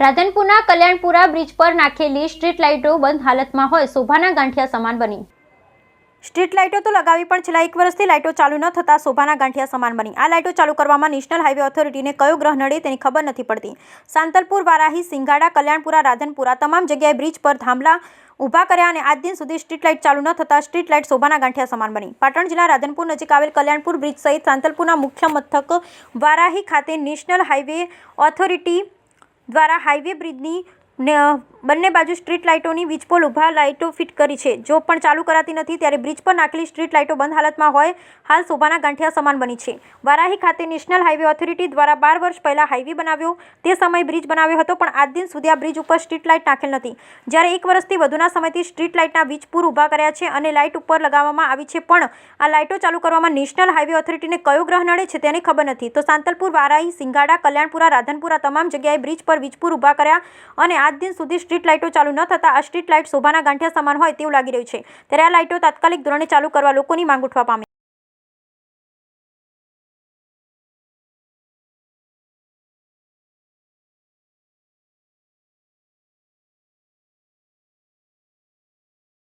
રાધનપુરના Kalyanpura bridge પર નાખેલી street લાઇટો બંધ હાલતમાં હોય શોભાના ગાંઠિયા સમાન બની। સ્ટ્રીટ લાઇટો તો લગાવી પણ છેલ્લા 1 વર્ષથી લાઇટો ચાલુ ન થતાં શોભાના ગાંઠિયા સમાન બની। આ લાઇટો ચાલુ કરવામાં નેશનલ હાઈવે ઓથોરિટીને કયો ગ્રહ નડે તેની ખબર નથી પડતી। સાંતલપુર, વારાહી, સિંગાડા, કલ્યાણપુરા, રાધનપુરા તમામ જગ્યાએ બ્રિજ પર થાંભલા ઊભા કર્યા અને આજ દિન સુધી સ્ટ્રીટ લાઇટ ચાલુ ન થતાં સ્ટ્રીટ લાઇટ શોભાના ગાંઠિયા સમાન બની। પાટણ જિલ્લા રાધનપુર નજીક આવેલ કલ્યાણપુર બ્રિજ સહિત સાંતલપુરના મુખ્ય મથક વારાહી ખાતે નેશનલ હાઈવે ઓથોરિટી દ્વારા હાઈવે બ્રિજની બંને બાજુ સ્ટ્રીટ લાઇટોની વીજપોલ ઊભા લાઇટો ફિટ કરી છે। જો પણ ચાલુ કરાતી નથી ત્યારે બ્રિજ પર નાખેલી સ્ટ્રીટ લાઇટો બંધ હાલતમાં હોય હાલ શોભાના ગાંઠિયા સમાન બની છે। વારાહી ખાતે નેશનલ હાઈવે ઓથોરિટી દ્વારા 12 વર્ષ પહેલા હાઈવે બનાવ્યો તે સમયે બ્રિજ બનાવ્યો હતો, પણ આજ દિન સુધી આ બ્રિજ ઉપર સ્ટ્રીટ લાઇટ નાખેલ નથી। જ્યારે 1 વર્ષથી વધુના સમયથી સ્ટ્રીટ લાઇટના વીજપુર ઊભા કર્યા છે અને લાઇટ ઉપર લગાવવામાં આવી છે, પણ આ લાઇટો ચાલુ કરવામાં નેશનલ હાઈવે ઓથોરિટીને કયો ગ્રહ નડે છે તેની ખબર નથી। તો સાંતલપુર, વારાહી, સિંગાડા, કલ્યાણપુરા, રાધનપુરા તમામ જગ્યાએ બ્રિજ પર વીજપુર ઊભા કર્યા અને આજ દિન સુધી સ્ટ્રીટ લાઇટો ચાલુ ન થતાં આ સ્ટ્રીટ લાઇટ શોભાના ગાંઠિયા સમાન હોય તેવું લાગી રહ્યું છે। ત્યારે આ લાઇટો તાત્કાલિક ધોરણે ચાલુ કરવા લોકોની માંગ ઉઠવા પામી।